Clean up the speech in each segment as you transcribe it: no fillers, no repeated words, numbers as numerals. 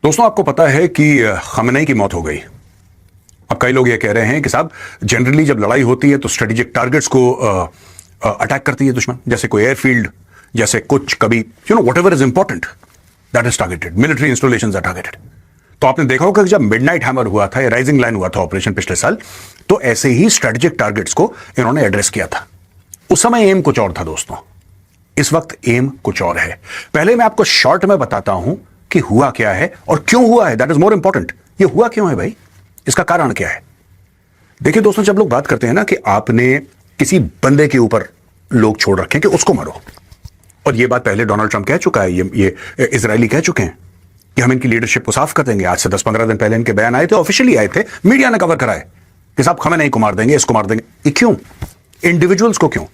दोस्तों, आपको पता है कि खमेनी की मौत हो गई। अब कई लोग ये कह रहे हैं कि साहब जनरली जब लड़ाई होती है तो स्ट्रेटेजिक टारगेट्स को अटैक करती है दुश्मन, जैसे कोई एयरफील्ड, जैसे कुछ कभी whatever is important that is targeted, military installations are targeted. तो आपने देखा होगा कि जब मिडनाइट हैमर हुआ था, राइजिंग लाइन हुआ था ऑपरेशन पिछले साल, तो ऐसे ही स्ट्रेटेजिक टारगेट्स को इन्होंने एड्रेस किया था। उस समय एम कुछ और था दोस्तों, इस वक्त एम कुछ और है। पहले मैं आपको शॉर्ट में बताता हूं कि हुआ क्या है और क्यों हुआ है, दैट इज मोर इंपॉर्टेंट। ये हुआ क्यों है भाई, इसका कारण क्या है। देखिए दोस्तों, जब लोग बात करते हैं ना कि आपने किसी बंदे के ऊपर लोग छोड़ रखे कि उसको मारो, और ये बात पहले डोनाल्ड ट्रंप कह चुका है, ये इजरायली कह चुके हैं कि हम इनकी लीडरशिप को साफ कर देंगे। आज से 10-15 दिन पहले इनके बयान आए थे, ऑफिशियली आए थे, मीडिया ने कवर कराए कि साहब खमेनी को मार देंगे, इसको मार देंगे। ये क्यों, इंडिविजुअल्स को क्यों?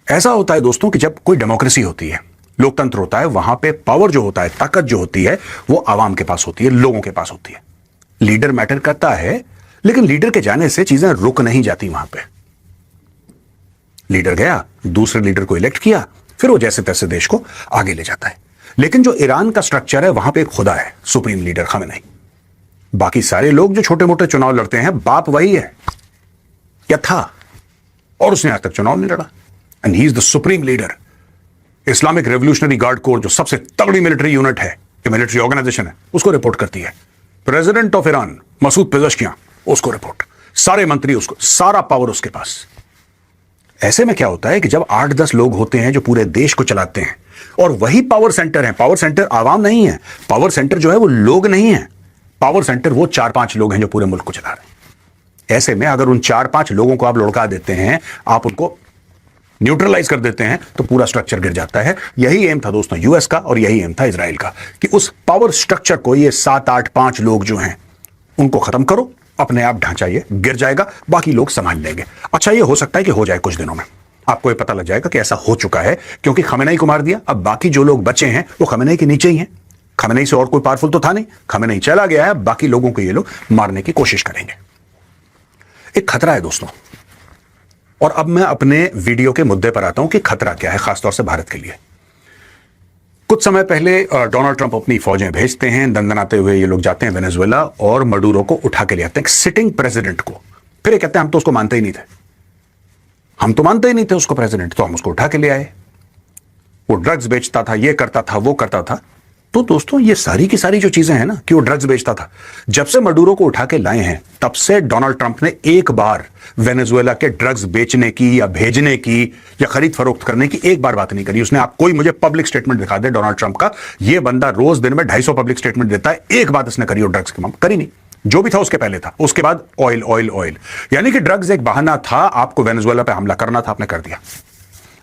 ऐसा होता है दोस्तों कि जब कोई डेमोक्रेसी होती है, लोकतंत्र होता है, वहां पे पावर जो होता है, ताकत जो होती है, वो आवाम के पास होती है, लोगों के पास होती है। लीडर मैटर करता है, लेकिन लीडर के जाने से चीजें रुक नहीं जाती। वहां पे लीडर गया, दूसरे लीडर को इलेक्ट किया, फिर वो जैसे तैसे देश को आगे ले जाता है। लेकिन जो ईरान का स्ट्रक्चर है, वहां पे एक खुदा है, सुप्रीम लीडर खमेनी। बाकी सारे लोग जो छोटे मोटे चुनाव लड़ते हैं, बाप वही है या था, और उसने आज तक चुनाव नहीं लड़ा। And he is the supreme leader. Islamic revolutionary guard core, जो सबसे तगड़ी मिलिट्री यूनिट है, मिलिट्री ऑर्गेनाइजेशन है, उसको रिपोर्ट करती है। प्रेसिडेंट ऑफ ईरान मसूद पेज़ेश्कियां, उसको रिपोर्ट, सारे मंत्री उसको, सारा पावर उसके पास। ऐसे में क्या होता है कि जब 8-10 लोग होते हैं जो पूरे देश को चलाते हैं, और वही पावर सेंटर है। पावर सेंटर आवाम नहीं है, पावर सेंटर जो है वो लोग नहीं है, पावर सेंटर वो 4-5 लोग हैं जो पूरे मुल्क को चला रहे हैं। ऐसे में अगर उन 4-5 लोगों को आप लुढ़का देते हैं, आप उनको न्यूट्रलाइज कर देते हैं, तो पूरा स्ट्रक्चर गिर जाता है। यही एम था दोस्तों यूएस का, और यही एम था इजराइल का, कि उस पावर स्ट्रक्चर को, ये 7-8-5 लोग जो हैं, उनको खत्म करो, अपने आप ढांचा ये गिर जाएगा, बाकी लोग संभाल लेंगे। अच्छा, ये हो सकता है कि हो जाए कुछ दिनों में, आपको ये पता लग जाएगा कि ऐसा हो चुका है, क्योंकि खमेनी को मार दिया। अब बाकी जो लोग बचे हैं वो खमेनी के नीचे ही हैं। खमेनी से और कोई पावरफुल तो था नहीं, खमेनी चला गया है, बाकी लोगों को ये लोग मारने की कोशिश करेंगे। एक खतरा है दोस्तों, और अब मैं अपने वीडियो के मुद्दे पर आता हूं कि खतरा क्या है, खासतौर से भारत के लिए। कुछ समय पहले डोनाल्ड ट्रंप अपनी फौजें भेजते हैं, दंदनाते हुए ये लोग जाते हैं वेनेजुएला और मडूरो को उठा के ले आते हैं, सिटिंग प्रेसिडेंट को। फिर ये कहते हैं हम तो उसको मानते ही नहीं थे, हम तो मानते ही नहीं थे उसको प्रेसिडेंट, तो हम उसको उठा के ले आए। वो ड्रग्स बेचता था, ये करता था, वो करता था। तो दोस्तों, ये सारी की सारी जो चीजें हैं ना, कि वो ड्रग्स बेचता था, जब से मडूरो को उठा के लाए हैं, तब से डोनाल्ड ट्रंप ने एक बार वेनेजुएला के ड्रग्स बेचने की या भेजने की या खरीद फरोख्त करने की एक बार बात नहीं करी उसने। आप कोई मुझे पब्लिक स्टेटमेंट दिखा दे डोनाल्ड ट्रंप का, ये बंदा रोज दिन में 250 पब्लिक स्टेटमेंट देता है, एक बात इसने करी हो ड्रग्स के मामले करी नहीं। जो भी था उसके पहले था, उसके बाद ऑयल ऑयल ऑयल, यानी कि ड्रग्स एक बहाना था। आपको वेनेजुएला पे हमला करना था, आपने कर दिया।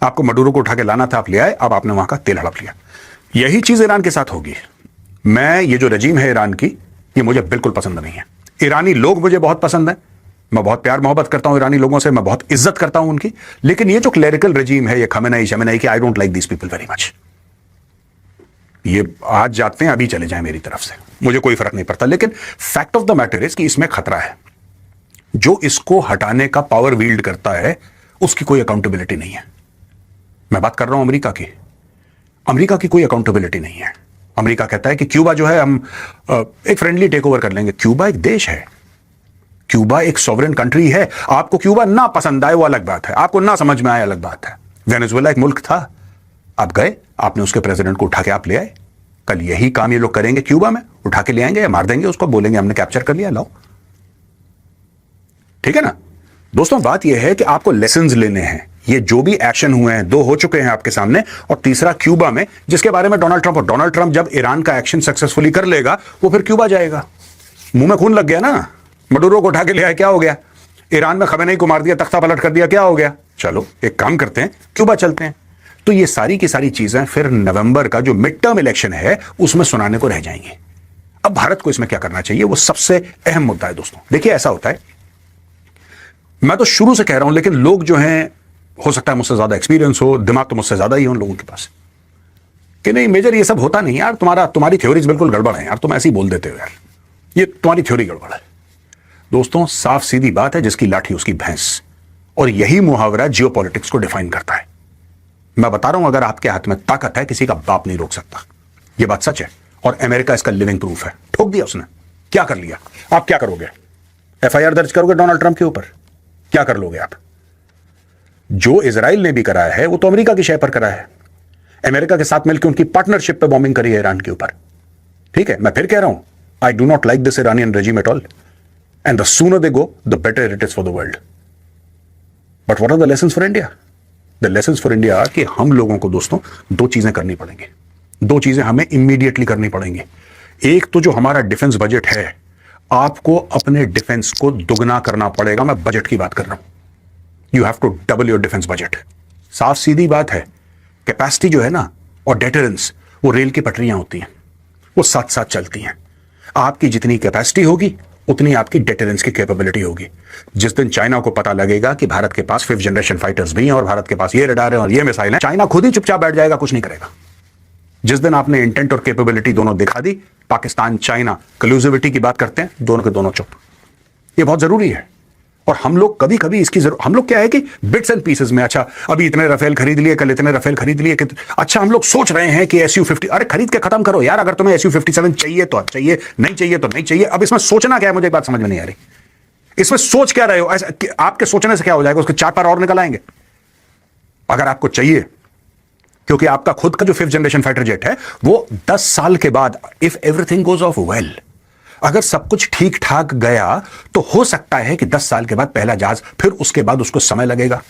आपको मडूरो को उठा के लाना था, आप ले आए, अब आपने वहां का तेल हड़प लिया। यही चीज ईरान के साथ होगी। मैं, ये जो रजीम है ईरान की, ये मुझे बिल्कुल पसंद नहीं है। ईरानी लोग मुझे बहुत पसंद है, मैं बहुत प्यार मोहब्बत करता हूं ईरानी लोगों से, मैं बहुत इज्जत करता हूं उनकी। लेकिन ये जो क्लेरिकल रजीम है, ये खमेनी शमेनी की, I don't like this people very much. ये आज जाते हैं, अभी चले जाएं मेरी तरफ से, मुझे कोई फर्क नहीं पड़ता। लेकिन fact of the matter is कि इसमें खतरा है। जो इसको हटाने का पावर विल्ड करता है, उसकी कोई अकाउंटेबिलिटी नहीं है। मैं बात कर रहा हूं अमेरिका की। अमेरिका की कोई अकाउंटेबिलिटी नहीं है। अमेरिका कहता है कि क्यूबा जो है, हम एक फ्रेंडली टेक ओवर कर लेंगे। क्यूबा एक देश है, क्यूबा एक सॉवरेन कंट्री है। आपको क्यूबा ना पसंद आए वो अलग बात है, आपको ना समझ में आए अलग बात है। वेनेजुएला एक मुल्क था, आप गए, आपने उसके प्रेसिडेंट को उठा के आप ले आए। कल यही काम ये लोग करेंगे क्यूबा में, उठा के ले आएंगे या मार देंगे उसको, बोलेंगे हमने कैप्चर कर लिया, लाओ। ठीक है ना दोस्तों, बात यह है कि आपको लेसन्स लेने हैं। ये जो भी एक्शन हुए हैं, 2 हो चुके हैं आपके सामने, और तीसरा क्यूबा में, जिसके बारे में डोनाल्ड ट्रंप जब ईरान का एक्शन सक्सेसफुली कर लेगा, वो फिर क्यूबा जाएगा। मुंह में खून लग गया ना, मडूरो को उठा के ले आया, क्या हो गया? ईरान में खमेनी को मार दिया, तख्ता पलट कर दिया, क्या हो गया? चलो एक काम करते हैं, क्यूबा चलते हैं। तो ये सारी की सारी चीजें फिर नवंबर का जो मिड टर्म इलेक्शन है, उसमें सुनाने को रह जाएंगी। अब भारत को इसमें क्या करना चाहिए, वो सबसे अहम मुद्दा है दोस्तों। देखिए, ऐसा होता है, मैं तो शुरू से कह रहा हूं, लेकिन लोग जो हैं, हो सकता है मुझसे ज्यादा एक्सपीरियंस हो, दिमाग तो मुझसे ज्यादा ही हो उन लोगों के पास, कि नहीं मेजर ये सब होता नहीं यार, तुम्हारी थ्योरीज बिल्कुल गड़बड़ है यार, तुम ऐसे ही बोल देते हो यार, ये तुम्हारी थ्योरी गड़बड़ है। दोस्तों, साफ सीधी बात है, जिसकी लाठी उसकी भैंस, और यही मुहावरा जियोपॉलिटिक्स को डिफाइन करता है। मैं बता रहा हूं, अगर आपके हाथ में ताकत है, किसी का बाप नहीं रोक सकता। यह बात सच है, और अमेरिका इसका लिविंग प्रूफ है। ठोक दिया उसने। क्या कर लिया? आप क्या करोगे? एफआईआर दर्ज करोगे डोनाल्ड ट्रंप के ऊपर? क्या कर लोगे आप? जो इजराइल ने भी कराया है वो तो अमेरिका की शय पर कराया है। अमेरिका के साथ मिलकर उनकी पार्टनरशिप पे बॉम्बिंग करी है ईरान के ऊपर। ठीक है, मैं फिर कह रहा हूं, I do not like this Iranian regime at all, and the sooner they go the better it is for the world. But what are the lessons for India? The lessons for India कि हम लोगों को दोस्तों दो चीजें करनी पड़ेंगी। दो चीजें हमें इमीडिएटली करनी पड़ेंगी। एक तो जो हमारा डिफेंस बजट है, आपको अपने डिफेंस को दुगना करना पड़ेगा। मैं बजट की बात कर रहा हूं। You have to double your defence budget. साफ सीधी बात है, कैपेसिटी जो है ना और डेटरेंस, वो रेल की पटरियां होती हैं, वो साथ साथ चलती हैं। आपकी जितनी कैपेसिटी होगी उतनी आपकी डेटरेंस की कैपेबिलिटी होगी। जिस दिन चाइना को पता लगेगा कि भारत के पास 5th जनरेशन फाइटर्स भी हैं और भारत के पास ये रडार है और ये मिसाइल है, चाइना खुद ही चुपचाप बैठ जाएगा, कुछ नहीं करेगा। जिस दिन आपने इंटेंट और कैपेबिलिटी दोनों दिखा दी, पाकिस्तान चाइना कलूसिविटी की बात करते हैं, दोनों के दोनों चुप। ये बहुत जरूरी है। और हम लोग कभी कभी इसकी हम लोग क्या है कि बिट्स एंड पीसेस में, अच्छा अभी इतने राफेल खरीद लिए, कल इतने राफेल खरीद लिए, अच्छा हम लोग सोच रहे हैं कि SU-50, अरे खरीद के खत्म करो यार। अगर तुम्हें SU-57 चाहिए तो चाहिए, नहीं चाहिए तो नहीं चाहिए। अब इसमें सोचना क्या है, मुझे एक बात समझ में नहीं आ रही। इसमें सोच क्या रहे हो? आपके सोचने से क्या हो जाएगा? उसके 4 पार और निकल आएंगे। अगर आपको चाहिए, क्योंकि आपका खुद का जो 5th जनरेशन फाइटर जेट है वो 10 साल के बाद, if everything goes off well, अगर सब कुछ ठीक ठाक गया तो हो सकता है कि 10 साल के बाद पहला जहाज, फिर उसके बाद उसको समय लगेगा,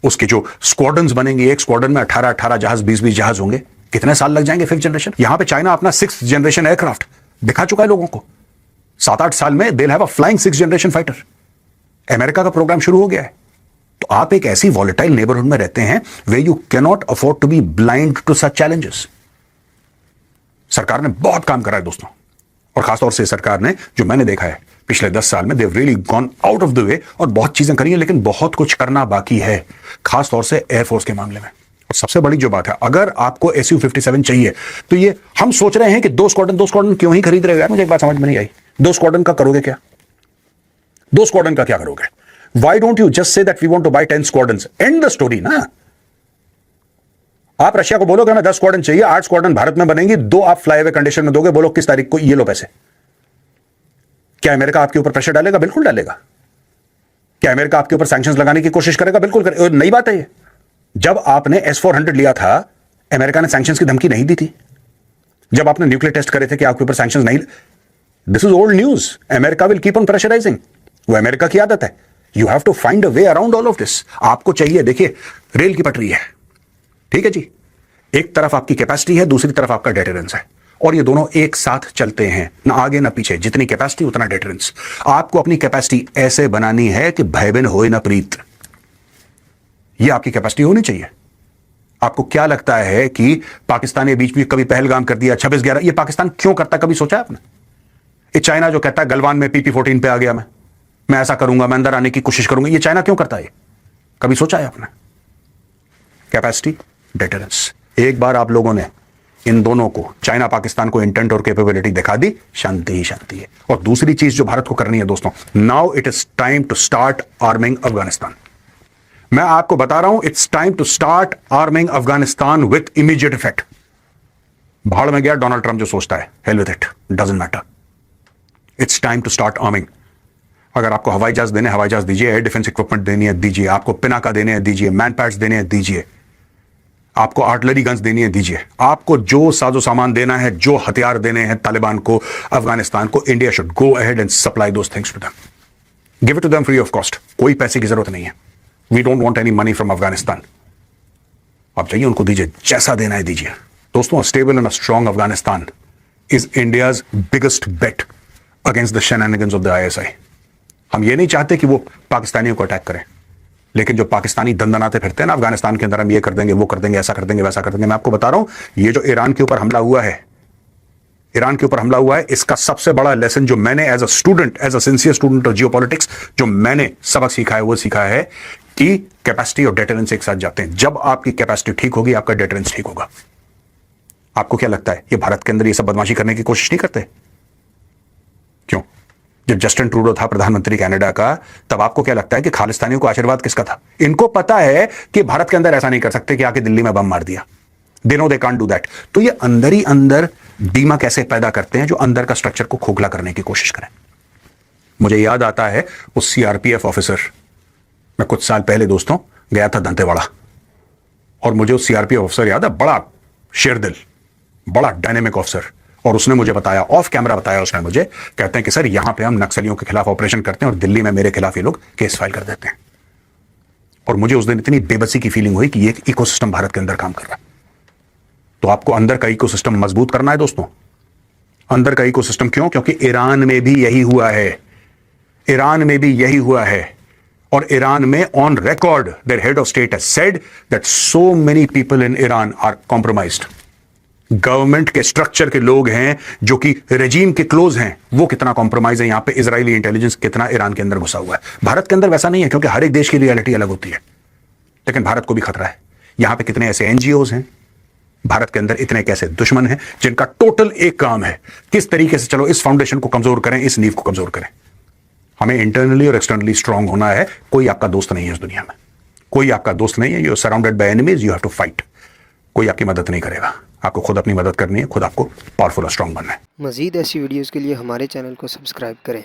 उसके जो स्क्वाड्रन्स बनेंगे, एक स्क्वाड्रन में 18 जहाज, 20 जहाज होंगे। कितने साल लग जाएंगे 5th जनरेशन? यहां पे चाइना अपना 6th जनरेशन एयरक्राफ्ट दिखा चुका है लोगों को। 7-8 साल में they have a flying 6th generation fighter. America का प्रोग्राम शुरू हो गया है। तो आप एक ऐसी वॉलेटाइल नेबरहुड में रहते हैं वे you can not afford to be blind to such challenges. सरकार ने बहुत काम करा है दोस्तों, और खासतौर से सरकार ने, जो मैंने देखा है पिछले 10 साल में, they've really gone out of the way और बहुत चीजें करी हैं, लेकिन बहुत कुछ करना बाकी है, खासतौर से एयरफोर्स के मामले में। और सबसे बड़ी जो बात है, अगर आपको SU-57 चाहिए तो ये हम सोच रहे हैं कि 2 स्क्वाड्रन क्यों ही खरीद रहे हो यार? मुझे एक बात समझ में नहीं आई। 2 स्क्वाड्रन का करोगे क्या? 2 स्क्वाड्रन का क्या करोगे? Why don't you just say that we want to buy 10 squadrons? End the story ना। आप रशिया को बोलोगे हमें 10 स्क्वाड्रन चाहिए, 8 स्क्वाड्रन भारत में बनेंगी, 2 आप फ्लाईअवे कंडीशन में दोगे, बोलो किस तारीख को, ये लो पैसे। क्या अमेरिका आपके ऊपर प्रेशर डालेगा? बिल्कुल डालेगा। क्या अमेरिका आपके ऊपर सैंक्शंस लगाने की कोशिश करेगा? बिल्कुल करेगा। नई बात है ये। जब आपने S-400 लिया था, अमेरिका ने सैंक्शंस की धमकी नहीं दी थी। जब आपने न्यूक्लियर टेस्ट करे थे कि आपके ऊपर सैंक्शंस नहीं, this is old news. America will keep on pressurising. वो अमेरिका की आदत है। You have to find a way around all of this. आपको चाहिए, देखिए रेल की पटरी है, ठीक है जी, एक तरफ आपकी कैपेसिटी है, दूसरी तरफ आपका डेटरेंस है, और ये दोनों एक साथ चलते हैं, ना आगे ना पीछे। जितनी कैपेसिटी उतना डेटरेंस। आपको अपनी कैपेसिटी ऐसे बनानी है कि भय बिन होए ना प्रीत। ये आपकी कैपेसिटी होनी चाहिए। आपको क्या लगता है कि पाकिस्तान ने बीच में कभी पहलगाम कर दिया 26/11? ये पाकिस्तान क्यों करता, कभी सोचा है आपने? ये चाइना जो कहता है गलवान में PP-14 पे आ गया, मैं ऐसा करूंगा, मैं अंदर आने की कोशिश करूंगा, ये चाइना क्यों करता है? कभी सोचा है आपने? Capacity, deterrence. एक बार आप लोगों ने इन दोनों को, चाइना पाकिस्तान को, इंटेंट और कैपेबिलिटी दिखा दी, शांति ही शांति है। और दूसरी चीज जो भारत को करनी है दोस्तों, now it is time to start arming Afghanistan. मैं आपको बता रहा हूं, it's time to start arming Afghanistan with immediate effect. भाड़ में गया डोनाल्ड ट्रंप जो सोचता है, hell with it, doesn't matter. It's time to start arming. अगर आपको हवाई जहाज देने, हवाई जहाज दीजिए। एयर डिफेंस इक्विपमेंट देनी है, दीजिए। आपको पिनाका देने हैं, दीजिए। मैन पैड्स देने हैं, दीजिए। आपको आर्टिलरी गन्स देनी है, दीजिए। आपको जो साजो सामान देना है, जो हथियार देने हैं तालिबान को, अफगानिस्तान को, India should go ahead and supply those things to them. Give it to them free of cost. कोई पैसे की जरूरत नहीं है। We don't want any money from Afghanistan. आप जाइए, उनको दीजिए, जैसा देना है दीजिए। दोस्तों, stable and strong Afghanistan is India's biggest bet against the shenanigans of the ISI। हम ये नहीं चाहते कि वो पाकिस्तानियों को अटैक करें, लेकिन जो पाकिस्तानी दंदनाते फिरते हैं ना अफगानिस्तान के अंदर, हम ये कर देंगे, वो कर देंगे, ऐसा कर देंगे, वैसा कर देंगे। मैं आपको बता रहा हूं, ये जो ईरान के ऊपर हमला हुआ है, ईरान के ऊपर हमला हुआ है, इसका सबसे बड़ा लेसन जो मैंने as a student, as a sincere student of geopolitics, जो मैंने सबक सीखा है, वो सीखा है कि कैपेसिटी और डेटरेंस एक साथ जाते हैं। जब आपकी कैपेसिटी ठीक होगी, आपका डेटरेंस ठीक होगा। आपको क्या लगता है ये भारत के अंदर ये सब बदमाशी करने की कोशिश नहीं करते? क्यों? जब जस्टिन ट्रूडो था प्रधानमंत्री कनाडा का, तब आपको क्या लगता है कि खालिस्तानियों को आशीर्वाद किसका था? इनको पता है कि भारत के अंदर ऐसा नहीं कर सकते कि आके दिल्ली में बम मार दिया। They know they can't do that. तो ये अंदर ही अंदर डीमा कैसे पैदा करते हैं जो अंदर का स्ट्रक्चर को खोखला करने की कोशिश करें। मुझे याद आता है उस सीआरपीएफ ऑफिसर, मैं कुछ साल पहले दोस्तों गया था दंतेवाड़ा, और मुझे उस सीआरपीएफ ऑफिसर याद है, बड़ा शेरदिल, बड़ा डायनेमिक ऑफिसर, और उसने मुझे बताया, ऑफ कैमरा बताया उसने मुझे, कहते हैं कि सर यहां पे हम नक्सलियों के खिलाफ ऑपरेशन करते हैं और दिल्ली में मेरे खिलाफ ये लोग केस फाइल कर देते हैं। और मुझे उस दिन इतनी बेबसी की फीलिंग हुई कि ये इकोसिस्टम भारत के अंदर काम कर रहा है। तो आपको अंदर का इकोसिस्टम मजबूत करना है दोस्तों। अंदर का इकोसिस्टम क्यों? क्योंकि ईरान में भी यही हुआ है, ईरान में भी यही हुआ है। और ईरान में on record their head of state has said that so many people in Iran are compromised. Government के स्ट्रक्चर के लोग हैं जो कि रेजीम के क्लोज हैं, वो कितना कॉम्प्रोमाइज है। यहां पे इजरायली इंटेलिजेंस कितना ईरान के अंदर घुसा हुआ है। भारत के अंदर वैसा नहीं है, क्योंकि हर एक देश की रियलिटी अलग होती है, लेकिन भारत को भी खतरा है। यहां पे कितने ऐसे एनजीओज हैं भारत के अंदर, इतने कैसे दुश्मन हैं जिनका टोटल एक काम है, किस तरीके से चलो इस फाउंडेशन को कमजोर करें, इस नींव को कमजोर करें। हमें इंटरनली और एक्सटर्नली स्ट्रांग होना है। कोई आपका दोस्त नहीं है इस दुनिया में, कोई आपका दोस्त नहीं है। You are surrounded by enemies, you have to fight. कोई आपकी मदद नहीं करेगा, आपको खुद अपनी मदद करनी है, खुद आपको पावरफुल और स्ट्रांग बनना है। मज़ीद ऐसी वीडियोज़ के लिए हमारे चैनल को सब्सक्राइब करें।